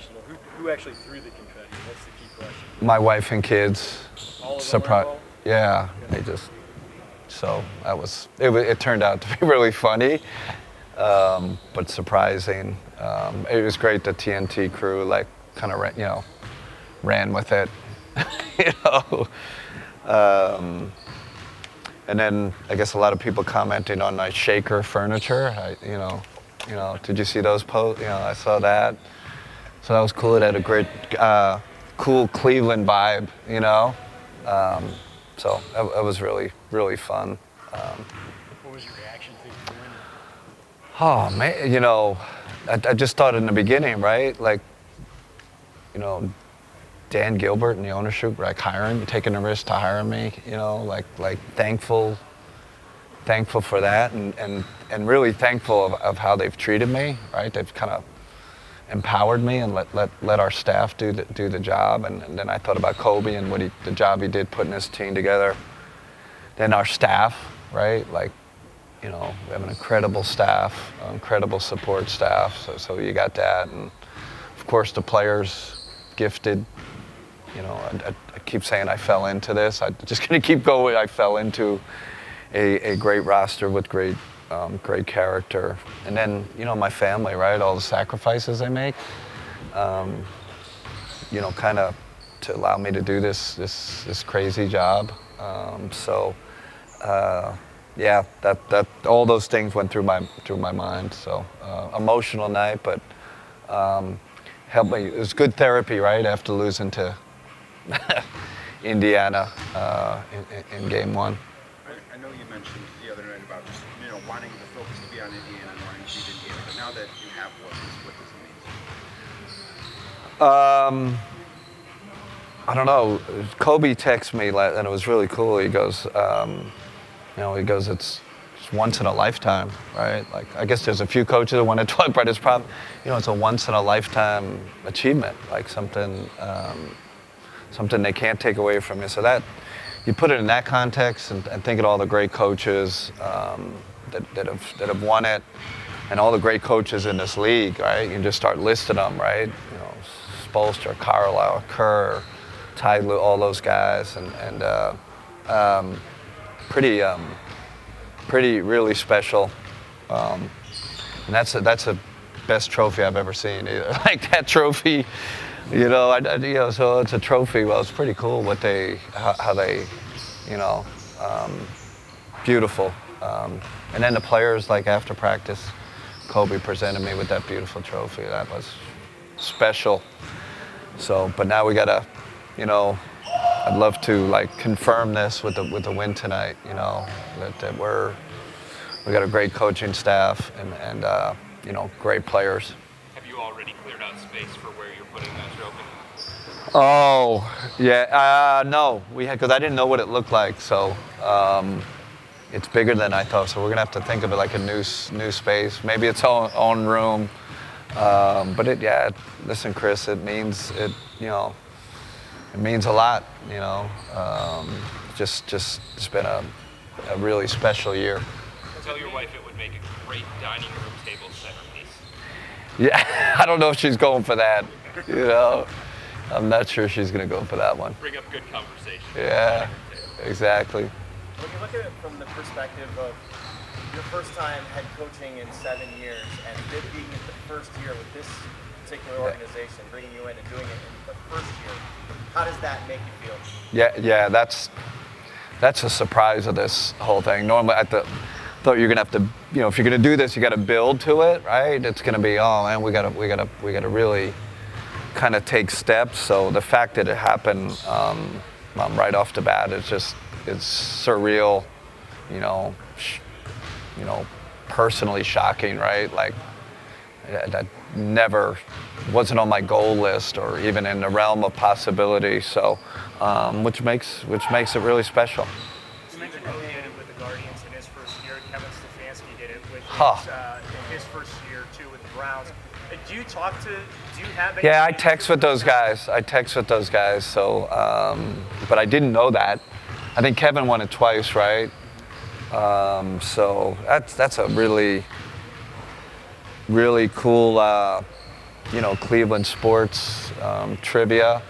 personal. Who actually threw the confetti? That's the key question. My wife and kids. All of them were involved? Yeah, they just. So that was. It turned out to be really funny, but surprising. It was great. The TNT crew kind of ran with it, you know. And then I guess a lot of people commenting on my shaker furniture. Did you see those posts? I saw that. So that was cool. It had a great, cool Cleveland vibe, So it was really, really fun. What was your reaction to winning? Oh man, I just thought in the beginning, right? Dan Gilbert and the ownership, taking the risk to hire me, thankful for that, and really thankful of how they've treated me, right? They've kind of empowered me and let our staff do the job, and then I thought about Kobe and the job he did putting his team together. Then our staff, right? We have an incredible staff, incredible support staff, so you got that, and of course the players, gifted. I keep saying I fell into this. I'm just going to keep going. I fell into a great roster with great character. And then, my family, right? All the sacrifices they make, kind of to allow me to do this crazy job. That all those things went through my mind. So emotional night, but helped me. It was good therapy, right? After losing to Indiana in game one. I know you mentioned the other night about just wanting the focus to be on Indiana and wanting to beat Indiana, but now that you have what does it mean? I don't know. Kobe texted me and it was really cool. He goes, it's once in a lifetime, right? I guess there's a few coaches that want to talk, but it's probably, it's a once in a lifetime achievement, something they can't take away from you. So that, you put it in that context and think of all the great coaches that have won it, and all the great coaches in this league, right? You can just start listing them, right? Spoelstra, Carlisle, Kerr, Ty Lue, all those guys, and pretty really special. And that's the best trophy I've ever seen. That trophy. So it's a trophy. Well, it's pretty cool how they, beautiful. And then the players, after practice, Kobe presented me with that beautiful trophy. That was special. So, but now we gotta, I'd love to confirm this with the win tonight. That we got a great coaching staff and great players. Have you already cleared out space for where you're putting that trophy? Oh, yeah. No, because I didn't know what it looked like. So it's bigger than I thought. So we're gonna have to think of it like a new space. Maybe its own room. But listen, Chris, it means it means a lot. Just it's been a really special year. Tell your wife it would make a great dining room table centerpiece. Yeah, I don't know if she's going for that. I'm not sure she's going to go for that one. Bring up good conversation. Yeah, exactly. When you look at it from the perspective of your first time head coaching in 7 years, and it being the first year with this particular organization, bringing you in and doing it in the first year, how does that make you feel? Yeah, that's a surprise of this whole thing. Normally, I thought you're gonna have to, if you're gonna do this, you got to build to it, right? It's gonna be, oh man, we gotta really kind of take steps. So the fact that it happened right off the bat, it's surreal, personally shocking, right? That never wasn't on my goal list or even in the realm of possibility. So, which makes it really special. You mentioned Kobe did it with the Guardians in his first year. Kevin Stefanski did it with in his first year too with the Browns. Do you have any? Yeah, I text with those guys. So, but I didn't know that. I think Kevin won it twice, right? So that's a really, really cool Cleveland sports trivia.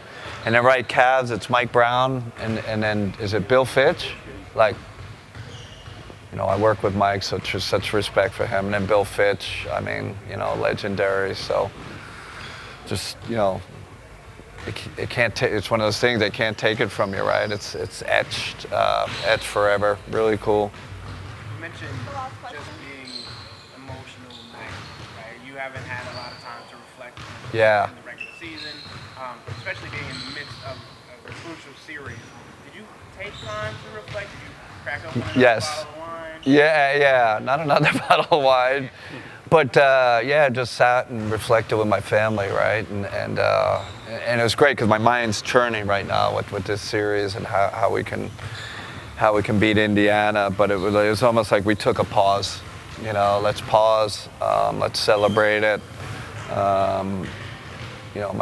And then right Cavs, it's Mike Brown, and then is it Bill Fitch? Like, I work with Mike, so such respect for him. And then Bill Fitch, I mean, legendary. So just, it can't it's one of those things they can't take it from you, right? It's etched forever. Really cool. You mentioned just being emotional night, right? You haven't had a lot of time to reflect Yeah. in the regular season, especially being in the midst of a crucial series. Did you take time to reflect? Did you crack open another Yes. bottle of wine? Yeah, not another bottle of wine, but just sat and reflected with my family, right? And it was great because my mind's churning right now with this series and how we can beat Indiana. But it was almost like we took a pause. Let's pause. Let's celebrate it. My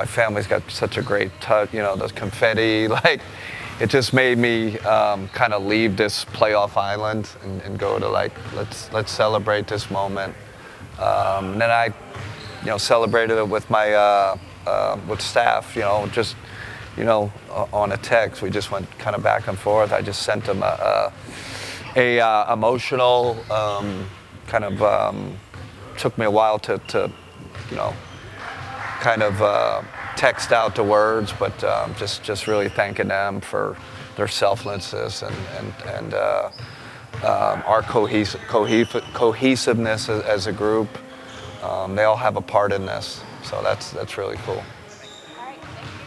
family's got such a great touch. Those confetti, like. It just made me kind of leave this playoff island and go to let's celebrate this moment. And then I, celebrated it with my with staff. Just on a text. We just went kind of back and forth. I just sent them a emotional kind of took me a while to kind of. Text out the words, but just really thanking them for their selflessness and our cohesiveness as a group. They all have a part in this, so that's really cool.